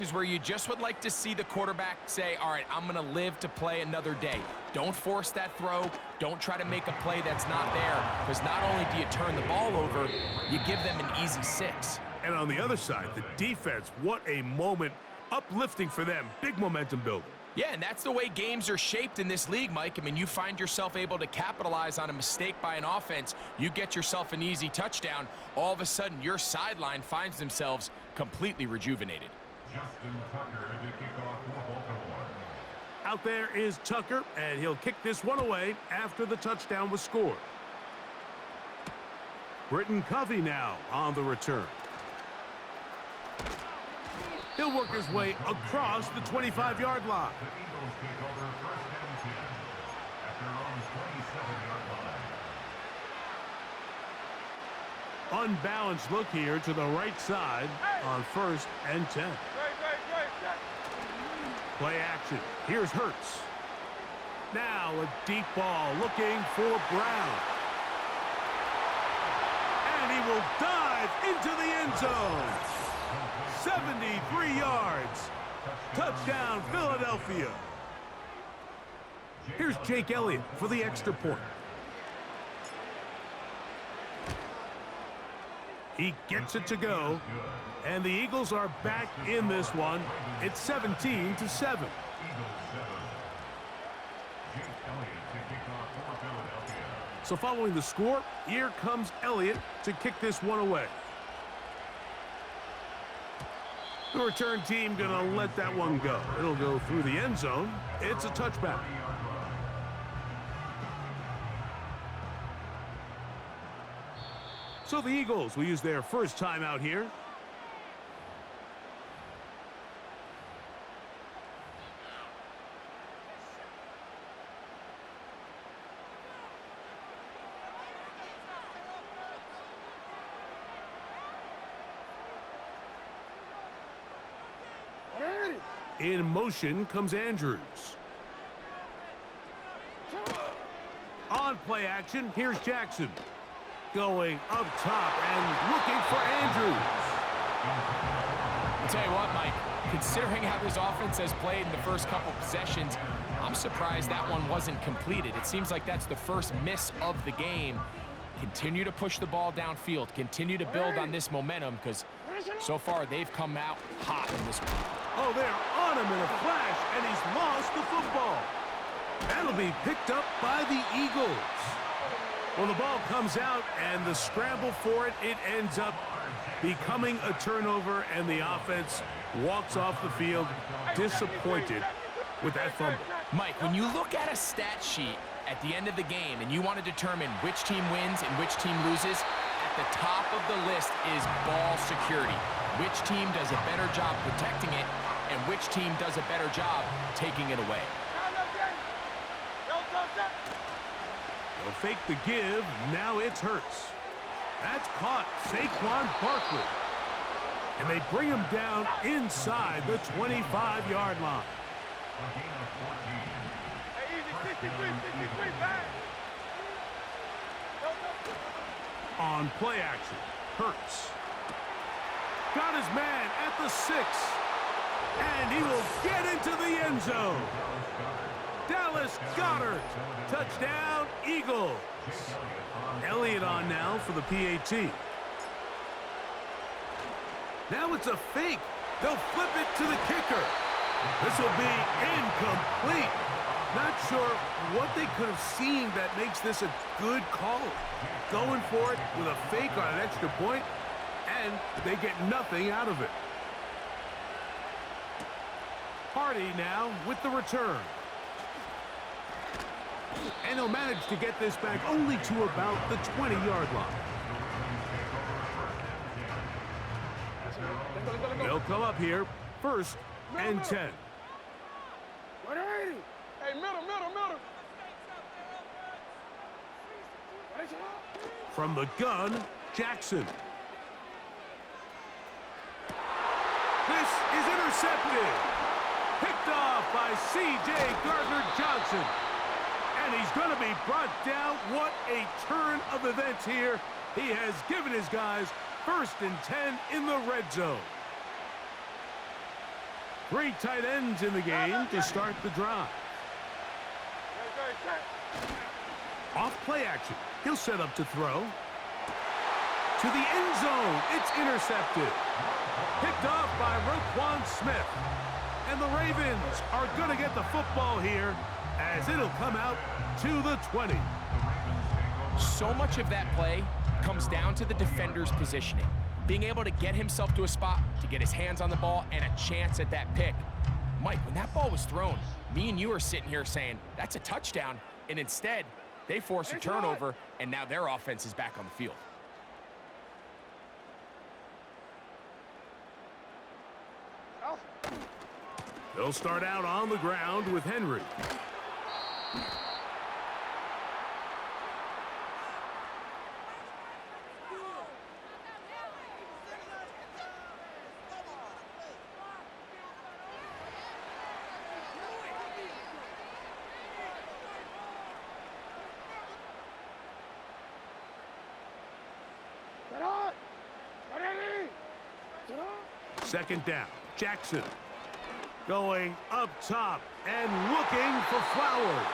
is where you just would like to see the quarterback say, all right, I'm going to live to play another day. Don't force that throw. Don't try to make a play that's not there, because not only do you turn the ball over, you give them an easy 6. And on the other side, the defense, what a moment. Uplifting for them. Big momentum builder. Yeah, and that's the way games are shaped in this league, Mike. I mean, you find yourself able to capitalize on a mistake by an offense. You get yourself an easy touchdown. All of a sudden, your sideline finds themselves completely rejuvenated. Out there is Tucker, and he'll kick this one away after the touchdown was scored. Britton Covey now on the return. He'll work his way across the 25-yard line. Unbalanced look here to the right side on 1st and 10. Play action. Here's Hurts. Now a deep ball looking for Brown. And he will dive into the end zone. 73 yards. Touchdown, Philadelphia. Here's Jake Elliott for the extra point. He gets it to go, and the Eagles are back in this one. It's 17-7. So following the score, here comes Elliott to kick this one away. The return team gonna let that one go. It'll go through the end zone. It's a touchback. So the Eagles will use their first time out here. In motion comes Andrews. On play action, here's Jackson. Going up top and looking for Andrews. I'll tell you what, Mike, considering how this offense has played in the first couple possessions, I'm surprised that one wasn't completed. It seems like that's the first miss of the game. Continue to push the ball downfield. Continue to build on this momentum, because so far they've come out hot in this one. Oh, they're on him in a flash, and he's lost the football. That'll be picked up by the Eagles. Well, the ball comes out, and the scramble for it, it ends up becoming a turnover, and the offense walks off the field disappointed with that fumble. Mike, when you look at a stat sheet at the end of the game and you want to determine which team wins and which team loses, at the top of the list is ball security. Which team does a better job protecting it, and which team does a better job taking it away. They'll fake the give. Now it's Hurts. That's caught. Saquon Barkley. And they bring him down inside the 25-yard line. On play action, Hurts. Got his man at the 6. And he will get into the end zone. Dallas Goedert. Touchdown, Eagles. Elliott on now for the PAT. Now it's a fake. They'll flip it to the kicker. This will be incomplete. Not sure what they could have seen that makes this a good call. Going for it with a fake on an extra point, and they get nothing out of it. Hardy now with the return. And he'll manage to get this back only to about the 20-yard line. They'll come up here, 1st and 10. Hey, middle. From the gun, Jackson. This is intercepted. Picked off by C.J. Gardner-Johnson. And he's going to be brought down. What a turn of events here. He has given his guys 1st and 10 in the red zone. Three tight ends in the game to start the drive. Off play action. He'll set up to throw. To the end zone. It's intercepted. Picked off by Roquan Smith. And the Ravens are going to get the football here as it'll come out to the 20. So much of that play comes down to the defender's positioning. Being able to get himself to a spot, to get his hands on the ball, and a chance at that pick. Mike, when that ball was thrown, me and you are sitting here saying, that's a touchdown, and instead, they force a turnover, and now their offense is back on the field. They'll start out on the ground with Henry. Second down, Jackson. Going up top and looking for Flowers.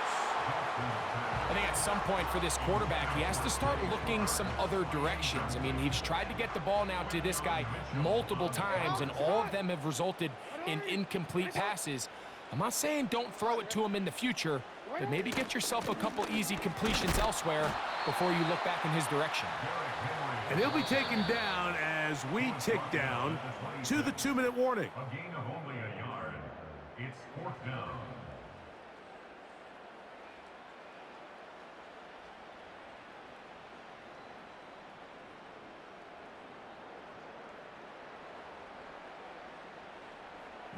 I think at some point for this quarterback, he has to start looking some other directions. I mean, he's tried to get the ball now to this guy multiple times, and all of them have resulted in incomplete passes. I'm not saying don't throw it to him in the future, but maybe get yourself a couple easy completions elsewhere before you look back in his direction. And he'll be taken down as we tick down to the 2-minute warning. A gain of only a yard. It's 4th down.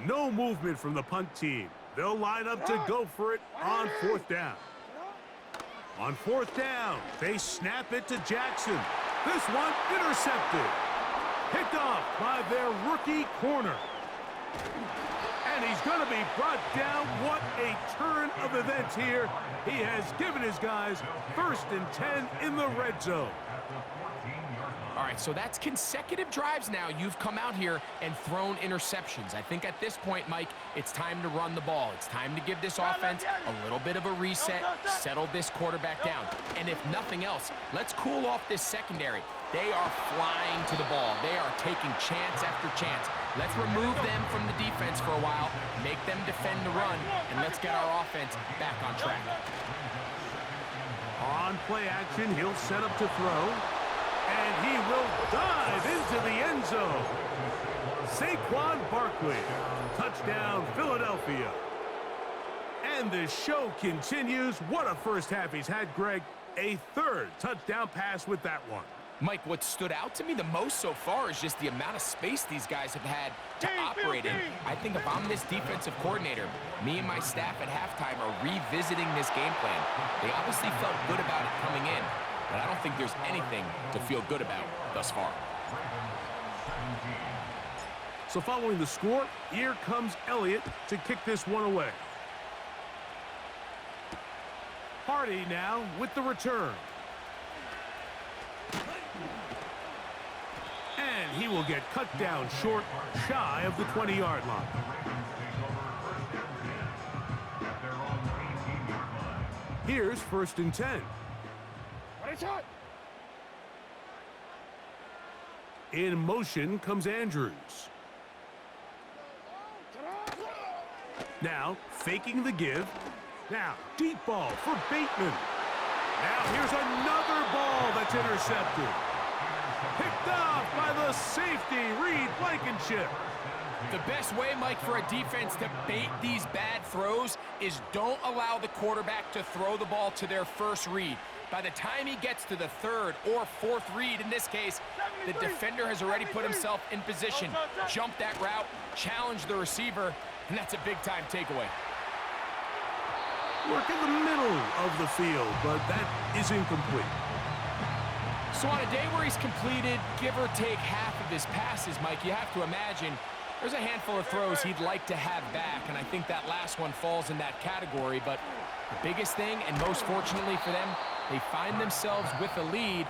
No movement from the punt team. They'll line up to go for it on 4th down. On 4th down, they snap it to Jackson. This one intercepted. Picked off by their rookie corner. And he's going to be brought down. What a turn of events here. He has given his guys 1st and 10 in the red zone. All right, so that's consecutive drives now. You've come out here and thrown interceptions. I think at this point, Mike, it's time to run the ball. It's time to give this offense a little bit of a reset, settle this quarterback down. And if nothing else, let's cool off this secondary. They are flying to the ball. They are taking chance after chance. Let's remove them from the defense for a while, make them defend the run, and let's get our offense back on track. On play action, he'll set up to throw. And he will dive into the end zone. Saquon Barkley. Touchdown, Philadelphia. And the show continues. What a first half he's had, Greg. A 3rd touchdown pass with that one. Mike, what stood out to me the most so far is just the amount of space these guys have had to operate in. I think if I'm this defensive coordinator, me and my staff at halftime are revisiting this game plan. They obviously felt good about it coming in, but I don't think there's anything to feel good about thus far. So following the score, here comes Elliott to kick this one away. Hardy now with the return. And he will get cut down short, shy of the 20-yard line. Here's 1st and 10. In motion comes Andrews. Now, faking the give. Now, deep ball for Bateman. Now, here's another ball that's intercepted. Picked off by the safety, Reed Blankenship. The best way, Mike, for a defense to bait these bad throws is don't allow the quarterback to throw the ball to their first read. By the time he gets to the 3rd or 4th read, in this case, the defender has already put himself in position, jump that route, challenge the receiver, and that's a big-time takeaway. Work in the middle of the field, but that is incomplete. So on a day where he's completed, give or take half of his passes, Mike, you have to imagine there's a handful of throws he'd like to have back, and I think that last one falls in that category. But the biggest thing, and most fortunately for them, they find themselves with a lead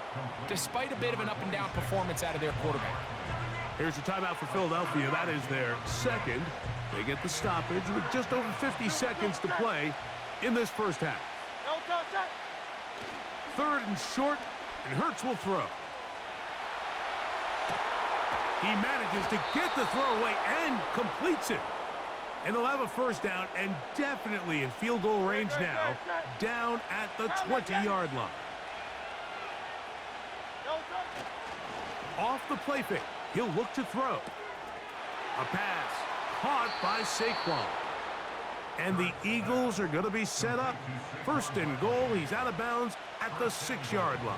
despite a bit of an up-and-down performance out of their quarterback. Here's a timeout for Philadelphia. That is their 2nd. They get the stoppage with just over 50 seconds to play in this first half. 3rd and short, and Hurts will throw. He manages to get the throw away and completes it. And they'll have a first down and definitely in field goal range now, down at the 20-yard line. Off the play fake, he'll look to throw. A pass caught by Saquon. And the Eagles are going to be set up. 1st and goal, he's out of bounds at the 6-yard line.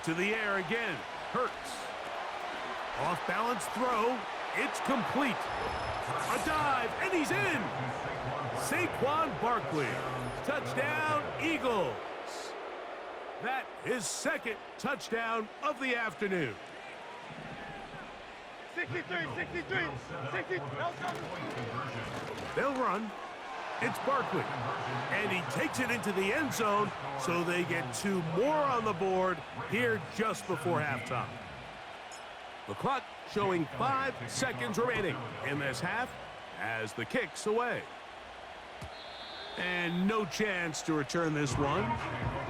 To the air again, Hurts. Off-balance throw, it's complete. A dive, and he's in. Saquon Barkley, touchdown Eagles. That is 2nd touchdown of the afternoon. 63. They'll run. It's Barkley. And he takes it into the end zone, so they get 2 more on the board here just before halftime. The clock showing 5 seconds remaining in this half as the kick's away. And no chance to return this one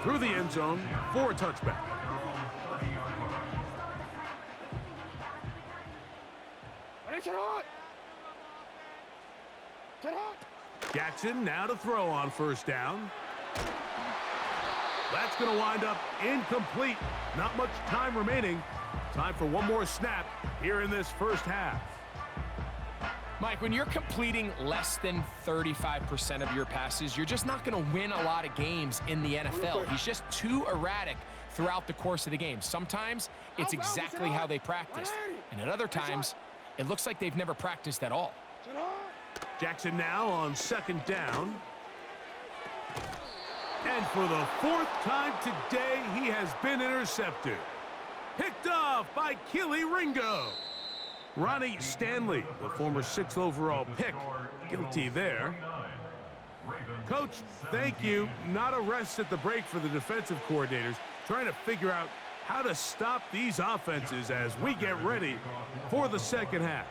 through the end zone for a touchback. Jackson now to throw on 1st down. That's going to wind up incomplete. Not much time remaining. Time for one more snap here in this first half. Mike, when you're completing less than 35% of your passes, you're just not going to win a lot of games in the NFL. He's just too erratic throughout the course of the game. Sometimes it's exactly how they practiced, and at other times, it looks like they've never practiced at all. Jackson now on 2nd down. And for the 4th time today, he has been intercepted. Picked off by Keely Ringo. Ronnie Stanley, the former 6th overall pick, guilty there. Coach, thank you. Not a rest at the break for the defensive coordinators, trying to figure out how to stop these offenses as we get ready for the second half.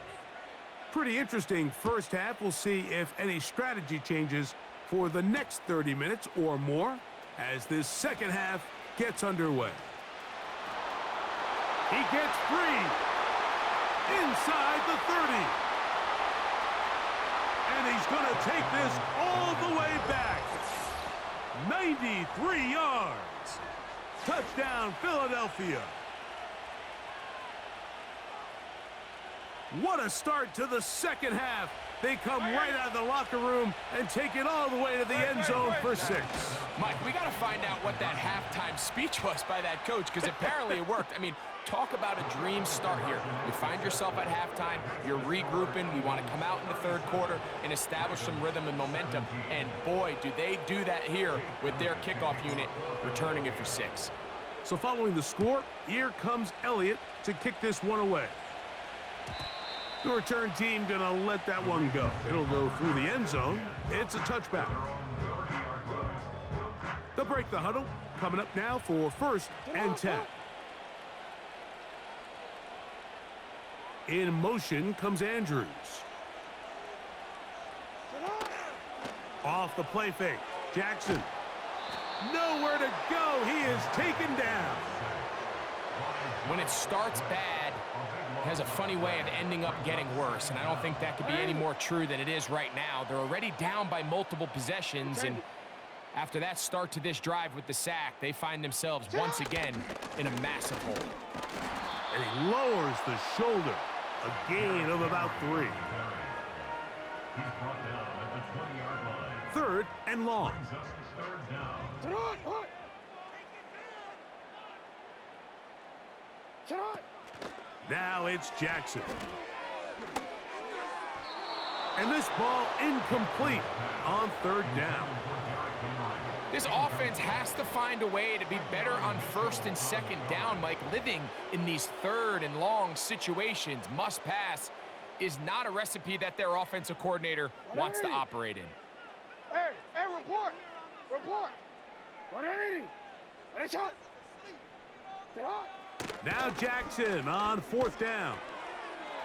Pretty interesting first half. We'll see if any strategy changes for the next 30 minutes or more as this second half gets underway. He gets free inside the 30. And he's going to take this all the way back. 93 yards. Touchdown, Philadelphia. What a start to the second half. They come right out of the locker room and take it all the way to the end zone for 6. Mike, we got to find out what that halftime speech was by that coach, because apparently it worked. I mean, talk about a dream start here. You find yourself at halftime, you're regrouping, we want to come out in the 3rd quarter and establish some rhythm and momentum. And boy, do they do that here with their kickoff unit, returning it for 6. So following the score, here comes Elliott to kick this one away. The return team gonna let that one go. It'll go through the end zone. It's a touchback. They'll break the huddle. Coming up now for 1st and 10. In motion comes Andrews. Off the play fake. Jackson. Nowhere to go. He is taken down. When it starts bad, it has a funny way of ending up getting worse, and I don't think that could be any more true than it is right now. They're already down by multiple possessions, and after that start to this drive with the sack, they find themselves once again in a massive hole. And he lowers the shoulder. A gain of about 3. He's brought down at the 20-yard line. 3rd and long. Brings us to 3rd down. Now it's Jackson. And this ball incomplete on 3rd down. This offense has to find a way to be better on 1st and 2nd down, Mike. Living in these 3rd and long situations, must pass, is not a recipe that their offensive coordinator wants to operate in. Hey, report! Now Jackson on 4th down.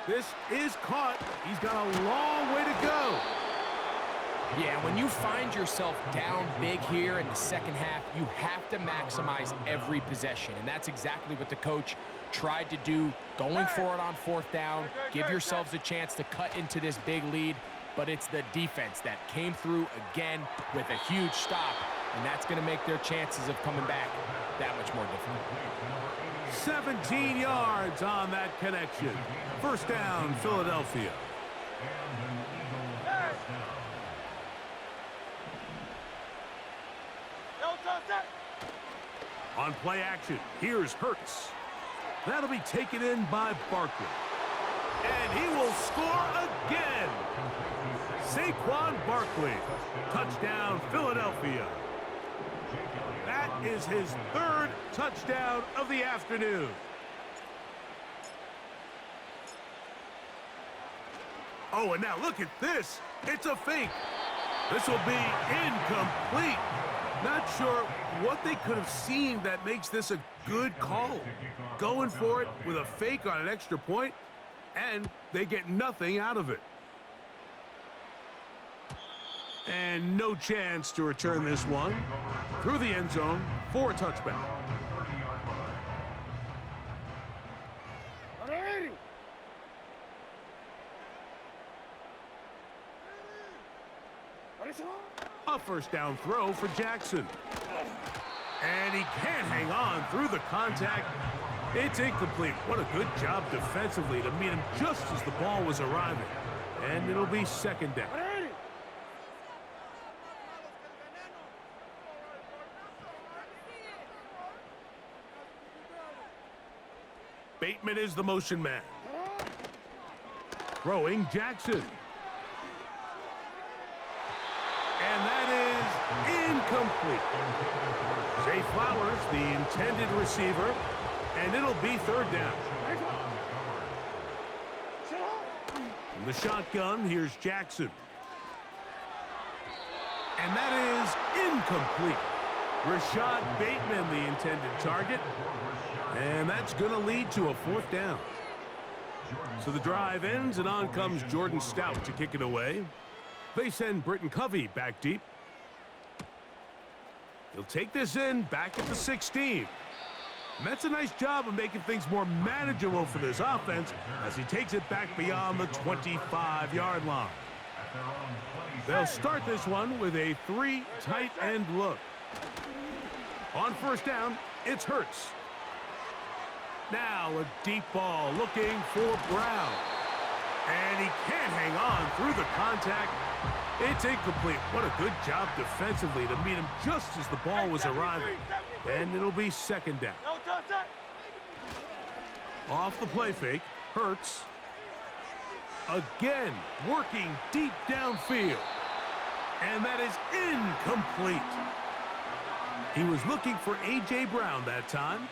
This is caught. He's got a long way to go. Yeah, when you find yourself down big here in the second half, you have to maximize every possession. And that's exactly what the coach tried to do, going for it on 4th down. Give yourselves a chance to cut into this big lead. But it's the defense that came through again with a huge stop. And that's going to make their chances of coming back that much more difficult. 17 yards on that connection. 1st down, Philadelphia. On play action, here's Hurts. That'll be taken in by Barkley. And he will score again. Saquon Barkley. Touchdown, Philadelphia. That is his 3rd touchdown of the afternoon. Oh, and now look at this. It's a fake. This will be incomplete. Not sure what they could have seen that makes this a good call. Going for it with a fake on an extra point, and they get nothing out of it. And no chance to return this one through the end zone for a touchback. A 1st down throw for Jackson. And he can't hang on through the contact. It's incomplete. What a good job defensively to meet him just as the ball was arriving. And it'll be 2nd down. Bateman is the motion man. Throwing Jackson. And that is incomplete. Zay Flowers, the intended receiver, and it'll be 3rd down. From the shotgun, here's Jackson. And that is incomplete. Rashad Bateman, the intended target. And that's going to lead to a 4th down. So the drive ends, and on comes Jordan Stout to kick it away. They send Britton Covey back deep. He'll take this in back at the 16. And that's a nice job of making things more manageable for this offense as he takes it back beyond the 25-yard line. They'll start this one with a 3 tight end look. On 1st down, it's Hurts. Now a deep ball looking for Brown. And he can't hang on through the contact. It's incomplete. What a good job defensively to meet him just as the ball was arriving. And it'll be 2nd down. Off the play fake, Hurts. Again, working deep downfield. And that is incomplete. He was looking for A.J. Brown that time.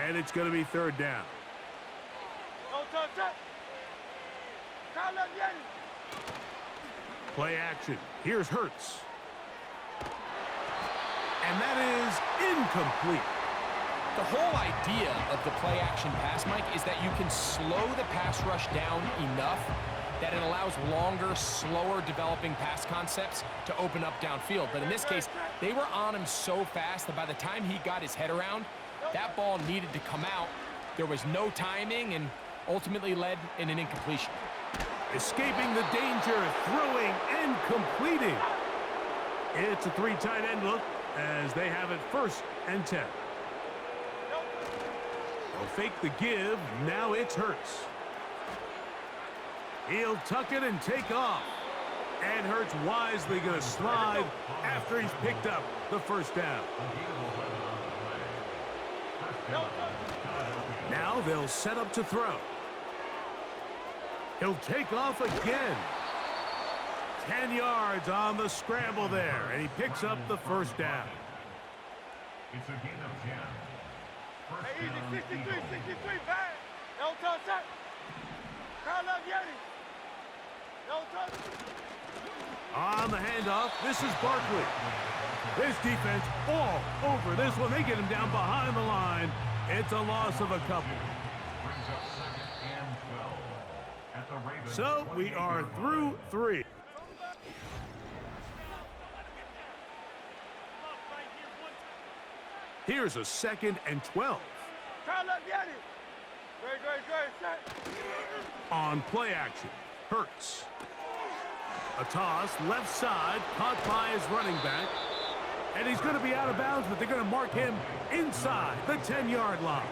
And it's going to be 3rd down. Play action. Here's Hurts. And that is incomplete. The whole idea of the play action pass, Mike, is that you can slow the pass rush down enough that it allows longer, slower developing pass concepts to open up downfield. But in this case, they were on him so fast that by the time he got his head around, that ball needed to come out. There was no timing and ultimately led in an incompletion. Escaping the danger, throwing and completing. It's a 3 tight end look as they have it 1st and 10. They'll fake the give. Now it's Hurts. He'll tuck it and take off. And Hurts wisely going to slide after he's picked up the 1st down. Now they'll set up to throw. He'll take off again. 10 yards on the scramble there, and he picks up the 1st down. It's a gain of 10. Hey, easy, 63, bang. No touch, touch. Carl Yeti. No touch. On the handoff, this is Barkley. This defense all over this one. They get him down behind the line. It's a loss of a couple. Brings up 2nd and 12 at the Ravens. So we are through 3. Here's a 2nd and 12. Try left, Yeti. Great, set. On play action, Hurts. A toss, left side, caught by his running back. And he's going to be out of bounds, but they're going to mark him inside the 10-yard line.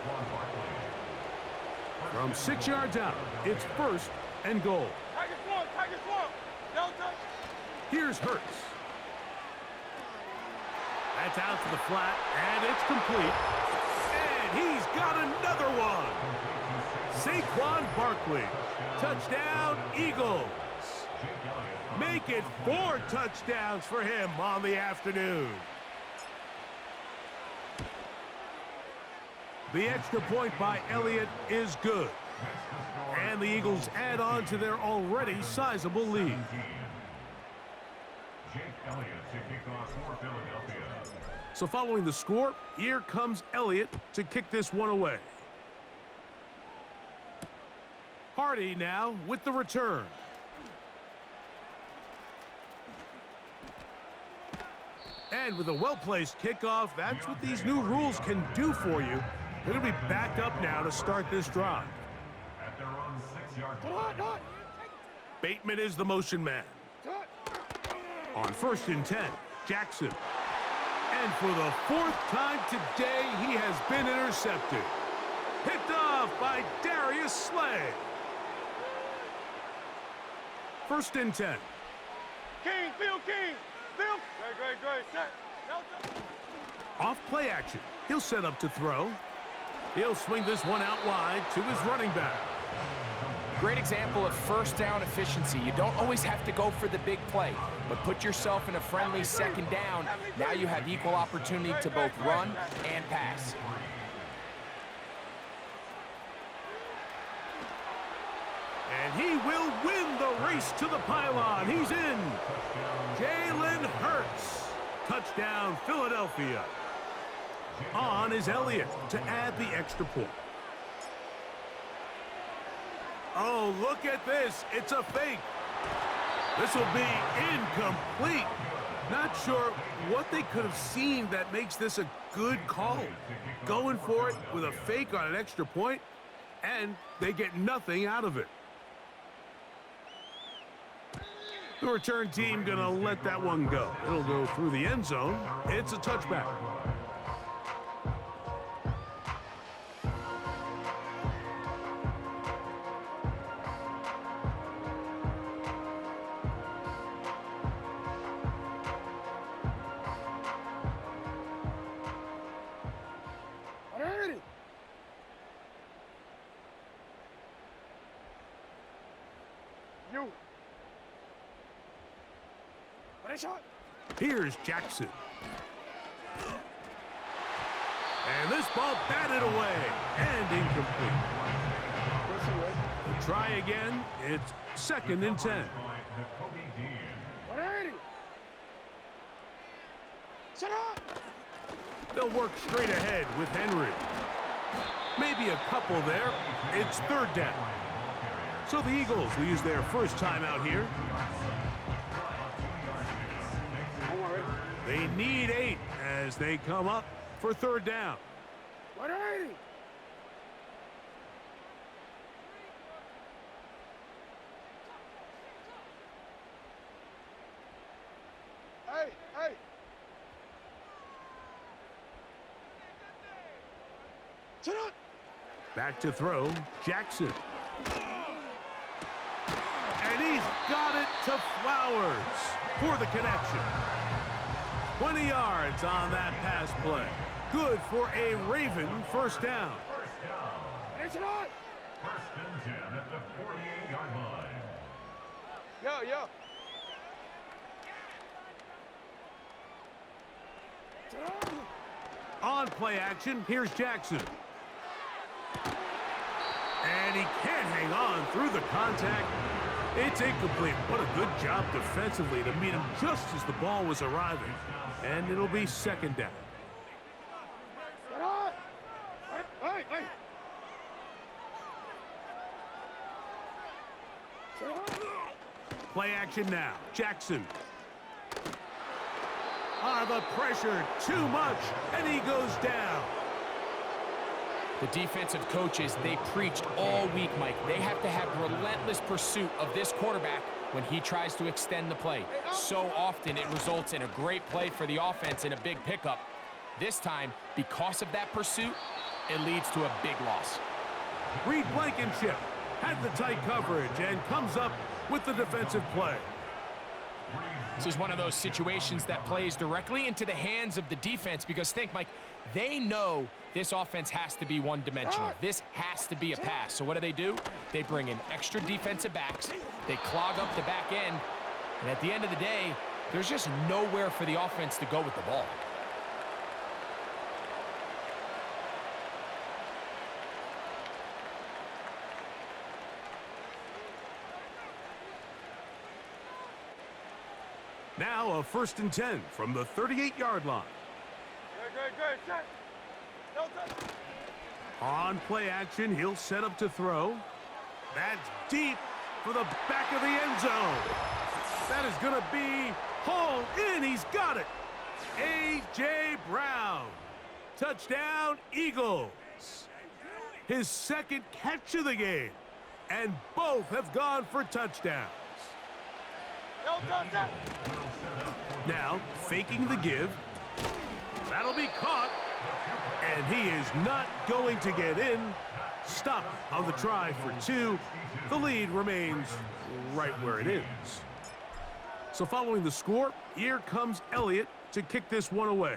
From 6 yards out, it's 1st and goal. Tiger swamp. Delta. Here's Hurts. That's out to the flat, and it's complete. And he's got another one. Saquon Barkley. Touchdown, Eagles. Make it 4 touchdowns for him on the afternoon. The extra point by Elliott is good. And the Eagles add on to their already sizable lead. Jake Elliott to kick off for Philadelphia. So following the score, here comes Elliott to kick this one away. Hardy now with the return. And with a well-placed kickoff, that's what these new rules can do for you. They're going to be back up now to start this drive. At their own 6-yard line. Bateman is the motion man. On 1st and 10, Jackson. And for the 4th time today, he has been intercepted. Picked off by Darius Slay. 1st and 10. King. Great, set. Delta. Off play action. He'll set up to throw. He'll swing this one out wide to his running back. Great example of first down efficiency. You don't always have to go for the big play, but put yourself in a friendly 2nd down. Now you have equal opportunity to both run and pass. And he will win the race to the pylon. He's in. Jalen Hurts. Touchdown, Philadelphia. On is Elliott to add the extra point. Oh, look at this. It's a fake. This will be incomplete. Not sure what they could have seen that makes this a good call. Going for it with a fake on an extra point, and they get nothing out of it. The return team going to let that one go. It'll go through the end zone. It's a touchback. Here's Jackson. And this ball batted away and incomplete. We'll try again. It's 2nd and 10. They'll work straight ahead with Henry. Maybe a couple there. It's 3rd down. So the Eagles will use their first timeout here. They need 8 as they come up for 3rd down. 180. Hey. Sit up. Back to throw, Jackson. And he's got it to Flowers for the connection. 20 yards on that pass play. Good for a Raven first down. It's on. 1st and 10 at the 48-yard line. Yo. On play action, here's Jackson. And he can't hang on through the contact. It's incomplete. What a good job defensively to meet him just as the ball was arriving. And it'll be second down. Play action now. Jackson. The pressure, too much, and he goes down. The defensive coaches, they preached all week, Mike. They have to have relentless pursuit of this quarterback when he tries to extend the play. So often it results in a great play for the offense and a big pickup. This time, because of that pursuit, it leads to a big loss. Reed Blankenship had the tight coverage and comes up with the defensive play. This is one of those situations that plays directly into the hands of the defense because think, Mike, they know this offense has to be one-dimensional. This has to be a pass. So what do? They bring in extra defensive backs. They clog up the back end. And at the end of the day, there's just nowhere for the offense to go with the ball. Now a 1st and 10 from the 38-yard line. Good, set. No touch. On play action, he'll set up to throw. That's deep for the back of the end zone. That is going to be hauled in. He's got it. A.J. Brown. Touchdown, Eagles. His second catch of the game. And both have gone for touchdowns. No touch. Now, faking the give. That'll be caught. And he is not going to get in. Stop on the try for 2. The lead remains right where it is. So following the score, here comes Elliott to kick this one away.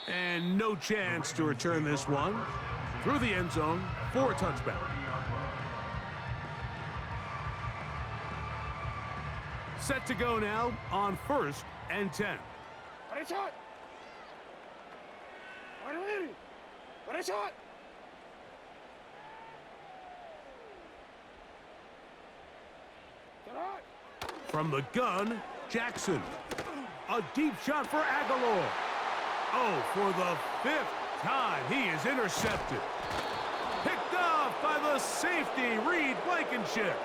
And no chance to return this one through the end zone for a touchback. Set to go now on 1st and 10. What a shot! What a shot! From the gun, Jackson. A deep shot for Aguilar. Oh, for the 5th time, he is intercepted. Picked off by the safety, Reed Blankenship.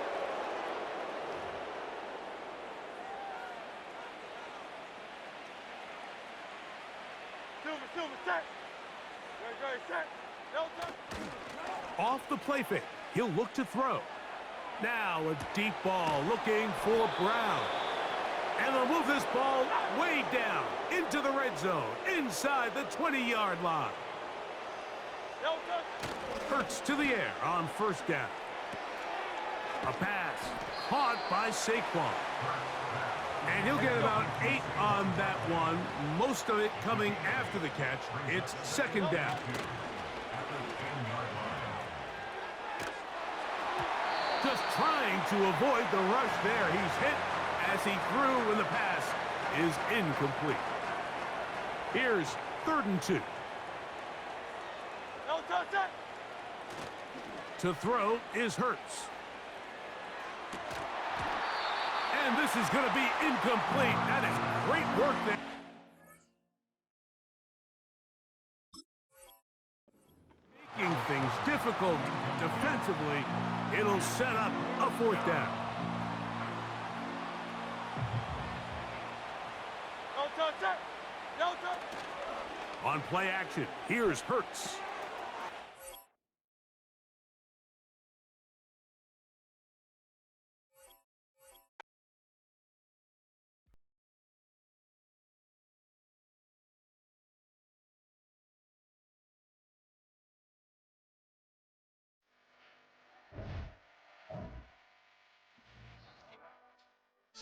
Silver, set. Good, set. No touch. Off the play fake, he'll look to throw. Now a deep ball looking for Brown. And they'll move this ball way down into the red zone, inside the 20-yard line. No touch. Hurts to the air on 1st down. A pass caught by Saquon. And he'll get about 8 on that one, most of it coming after the catch. It's 2nd down. Just trying to avoid the rush there. He's hit as he threw when the pass is incomplete. Here's 3rd and 2. No touch. To throw is Hurts. And this is going to be incomplete. That is great work there. Making things difficult defensively. It'll set up a 4th down. No touch. No touch. On play action, here's Hurts.